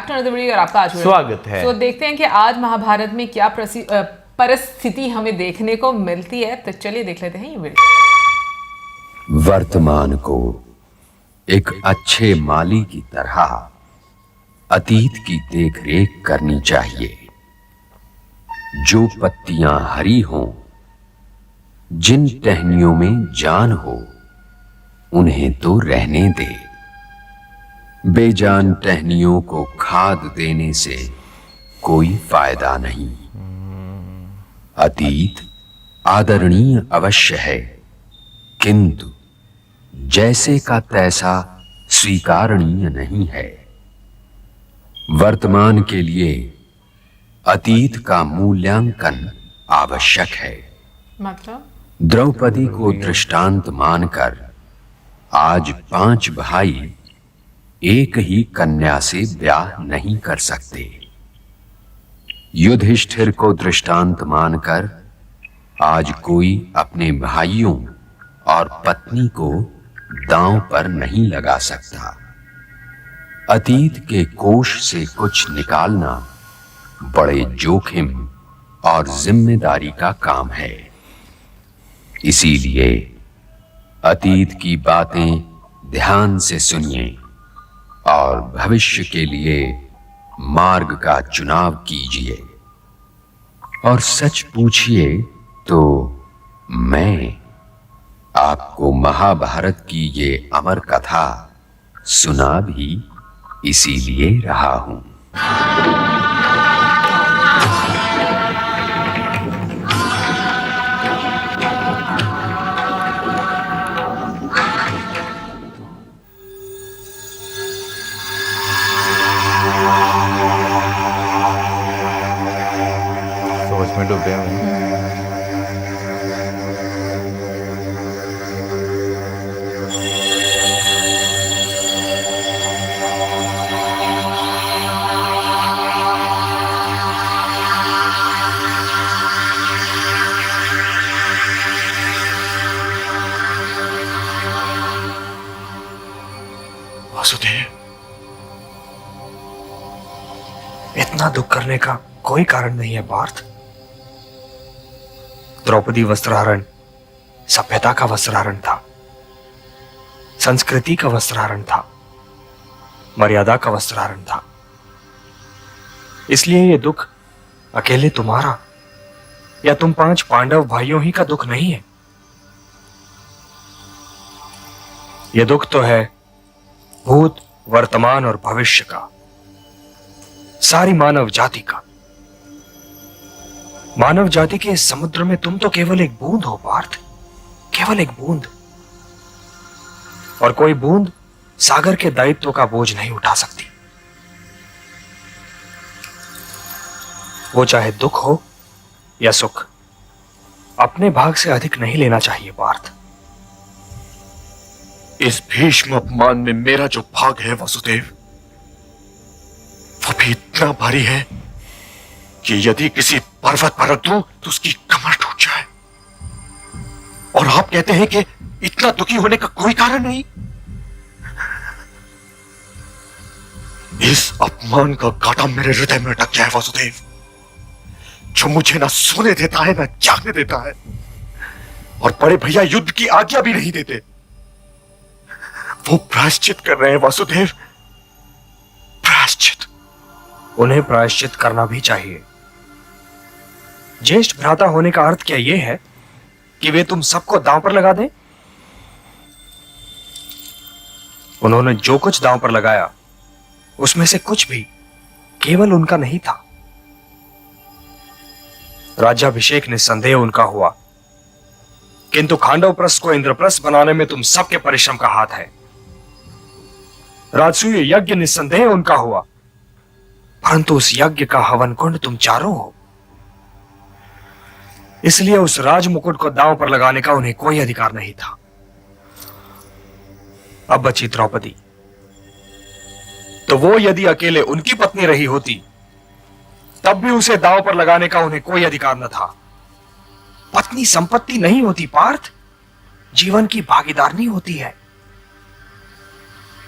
Back to another video और आपका आज स्वागत है। तो देखते हैं कि आज महाभारत में क्या परिस्थिति हमें देखने को मिलती है। तो चलिए देख लेते हैं ये वीडियो। वर्तमान को एक अच्छे माली की तरह अतीत की देखरेख करनी चाहिए। जो पत्तियां हरी हों, जिन टहनियों में जान हो, उन्हें तो रहने दे। बेजान टहनियों को खाद देने से कोई फायदा नहीं। अतीत आदरणीय अवश्य है, किंतु जैसे का तैसा स्वीकारणीय नहीं है। वर्तमान के लिए अतीत का मूल्यांकन आवश्यक है। मतलब द्रौपदी को दृष्टांत मानकर आज 5 भाई एक ही कन्या से ब्याह नहीं कर सकते। युधिष्ठिर को दृष्टांत मानकर आज कोई अपने भाइयों और पत्नी को दांव पर नहीं लगा सकता। अतीत के कोष से कुछ निकालना बड़े जोखिम और जिम्मेदारी का काम है। इसीलिए अतीत की बातें ध्यान से सुनिए और भविष्य के लिए मार्ग का चुनाव कीजिए। और सच पूछिए तो मैं आपको महाभारत की ये अमर कथा सुना भी इसीलिए रहा हूं। सोच में डूबे हुए हैं। वासुदेव, इतना दुख करने का कोई कारण नहीं है पार्थ। द्रौपदी वस्त्रहरण सभ्यता का वस्त्रहरण था, संस्कृति का वस्त्रहरण था, मर्यादा का वस्त्रहरण था। इसलिए यह दुख अकेले तुम्हारा या तुम 5 पांडव भाइयों ही का दुख नहीं है। यह दुख तो है भूत, वर्तमान और भविष्य का, सारी मानव जाति का। मानव जाति के इस समुद्र में तुम तो केवल एक बूंद हो पार्थ, केवल एक बूंद। और कोई बूंद सागर के दायित्व का बोझ नहीं उठा सकती। वो चाहे दुख हो या सुख, अपने भाग से अधिक नहीं लेना चाहिए पार्थ। इस भीष्म अपमान में मेरा जो भाग है वासुदेव, वो भी इतना भारी है कि यदि किसी पर्वत पर रख दूं तो उसकी कमर टूट जाए। और आप कहते हैं कि इतना दुखी होने का कोई कारण नहीं। इस अपमान का कांटा मेरे हृदय में अटक गया है वासुदेव, जो मुझे ना सोने देता है ना जागने देता है। और बड़े भैया युद्ध की आज्ञा भी नहीं देते। वो प्रायश्चित कर रहे हैं वासुदेव, प्रायश्चित। उन्हें प्रायश्चित करना भी चाहिए। ज्येष्ठ भ्राता होने का अर्थ क्या यह है कि वे तुम सबको दांव पर लगा दें? उन्होंने जो कुछ दांव पर लगाया उसमें से कुछ भी केवल उनका नहीं था। राज्याभिषेक निस्संदेह उनका हुआ, किंतु खांडवप्रस्थ को इंद्रप्रस्थ बनाने में तुम सबके परिश्रम का हाथ है। राजसूय यज्ञ निस्संदेह उनका हुआ, परंतु उस यज्ञ का हवन कुंड तुम चारों हो। इसलिए उस राज मुकुट को दांव पर लगाने का उन्हें कोई अधिकार नहीं था। अब बची द्रौपदी, तो वो यदि अकेले उनकी पत्नी रही होती तब भी उसे दांव पर लगाने का उन्हें कोई अधिकार न था। पत्नी संपत्ति नहीं होती पार्थ, जीवन की भागीदारनी होती है।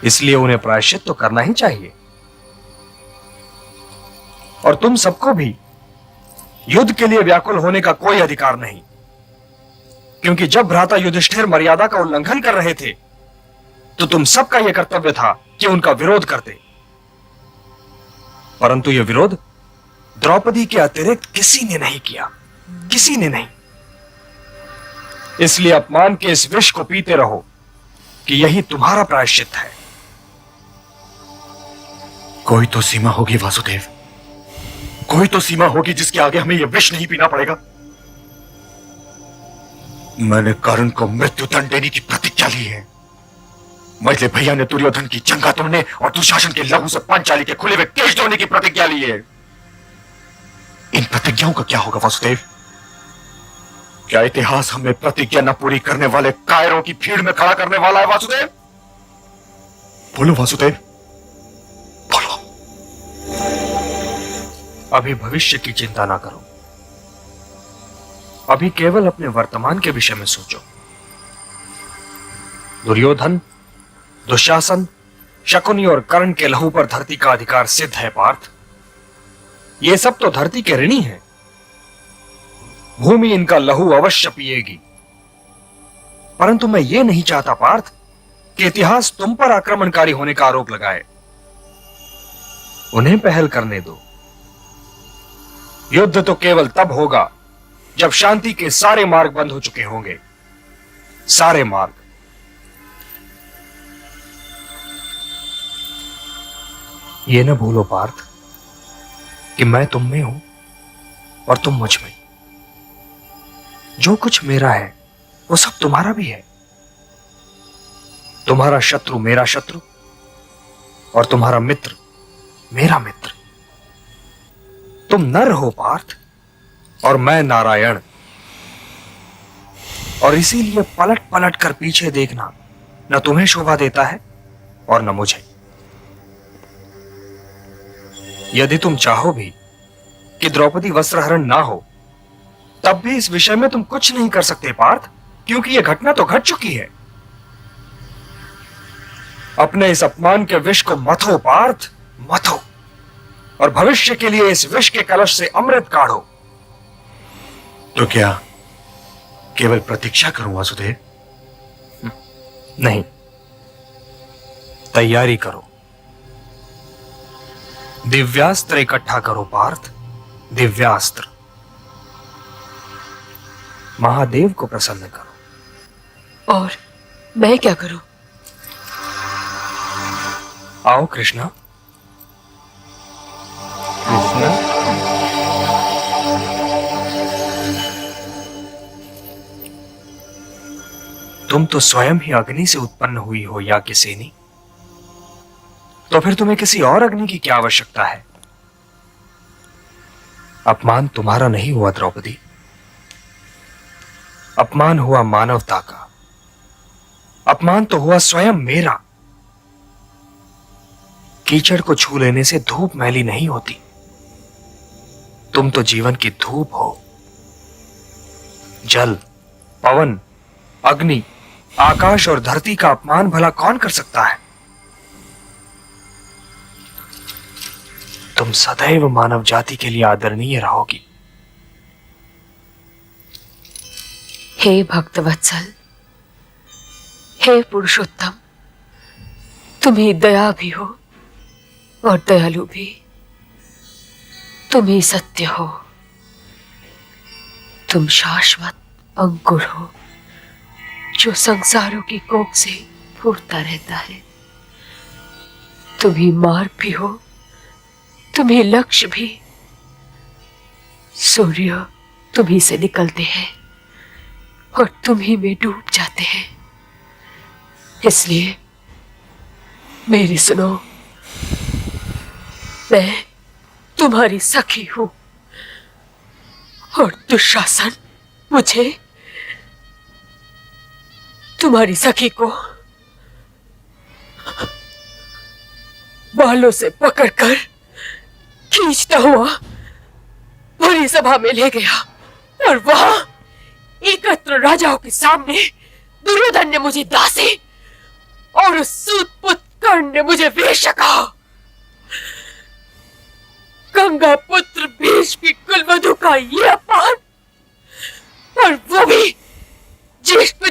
इसलिए उन्हें प्रायश्चित तो करना ही चाहिए। और तुम सबको भी युद्ध के लिए व्याकुल होने का कोई अधिकार नहीं, क्योंकि जब भ्राता युधिष्ठिर मर्यादा का उल्लंघन कर रहे थे तो तुम सबका यह कर्तव्य था कि उनका विरोध करते, परंतु यह विरोध द्रौपदी के अतिरिक्त किसी ने नहीं किया, किसी ने नहीं। इसलिए अपमान के इस विष को पीते रहो कि यही तुम्हारा प्रायश्चित है। कोई तो सीमा होगी वासुदेव, कोई तो सीमा होगी जिसके आगे हमें यह विष नहीं पीना पड़ेगा। मैंने कर्ण को मृत्यु दंड देने की प्रतिज्ञा ली है। मझले भैया ने दुर्योधन की जंगा तोड़ने और दुशासन के लहू से पांचाली के खुले हुए केश धोने की प्रतिज्ञा ली है। इन प्रतिज्ञाओं का क्या होगा वासुदेव? क्या इतिहास हमें प्रतिज्ञा न पूरी करने वाले कायरों की भीड़ में खड़ा करने वाला है वासुदेव? बोलो वासुदेव, बोलो। अभी भविष्य की चिंता ना करो, अभी केवल अपने वर्तमान के विषय में सोचो। दुर्योधन, दुशासन, शकुनी और कर्ण के लहू पर धरती का अधिकार सिद्ध है पार्थ। ये सब तो धरती के ऋणी हैं। भूमि इनका लहू अवश्य पिएगी, परंतु मैं ये नहीं चाहता पार्थ कि इतिहास तुम पर आक्रमणकारी होने का आरोप लगाए। उन्हें पहल करने दो। युद्ध तो केवल तब होगा जब शांति के सारे मार्ग बंद हो चुके होंगे, सारे मार्ग। ये न भूलो पार्थ कि मैं तुम में हूं और तुम मुझ में। जो कुछ मेरा है वो सब तुम्हारा भी है। तुम्हारा शत्रु मेरा शत्रु और तुम्हारा मित्र मेरा मित्र। तुम नर हो पार्थ और मैं नारायण, और इसीलिए पलट पलट कर पीछे देखना न तुम्हें शोभा देता है और न मुझे। यदि तुम चाहो भी कि द्रौपदी वस्त्रहरण ना हो, तब भी इस विषय में तुम कुछ नहीं कर सकते पार्थ, क्योंकि यह घटना तो घट चुकी है। अपने इस अपमान के विष को मथो पार्थ, मथो, और भविष्य के लिए इस विष के कलश से अमृत काढ़ो। तो क्या केवल प्रतीक्षा करूं वासुदेव? नहीं, तैयारी करो। दिव्यास्त्र इकट्ठा करो पार्थ, दिव्यास्त्र। महादेव को प्रसन्न करो। और मैं क्या करूं? आओ कृष्णा। कृष्णा, तुम तो स्वयं ही अग्नि से उत्पन्न हुई हो याज्ञसेनी, तो फिर तुम्हें किसी और अग्नि की क्या आवश्यकता है? अपमान तुम्हारा नहीं हुआ द्रौपदी, अपमान हुआ मानवता का। अपमान तो हुआ स्वयं मेरा। कीचड़ को छू लेने से धूप मैली नहीं होती। तुम तो जीवन की धूप हो। जल, पवन, अग्नि, आकाश और धरती का अपमान भला कौन कर सकता है? तुम सदैव मानव जाति के लिए आदरणीय रहोगी। हे भक्तवत्सल, हे पुरुषोत्तम, तुम्हें दया भी हो और दयालु भी। तुम ही सत्य हो। तुम शाश्वत अंकुर हो जो संसारों की कोख से फूटता रहता है। तुम ही मार्ग भी हो, तुम ही लक्ष्य भी। सूर्य तुम ही से निकलते हैं और तुम ही में डूब जाते हैं। इसलिए मेरी सुनो, मैं तुम्हारी सखी हूं और दुशासन मुझे, तुम्हारी सखी को बालों से पकड़कर खींचता हुआ भरी सभा में ले गया और वहां एकत्र राजाओं के सामने दुर्योधन ने मुझे दासी और उस सूतपुत्र कर्ण ने मुझे वेश्या कहा। गंगा पुत्र का ये अपमान, और वो भी ज्येष्ठ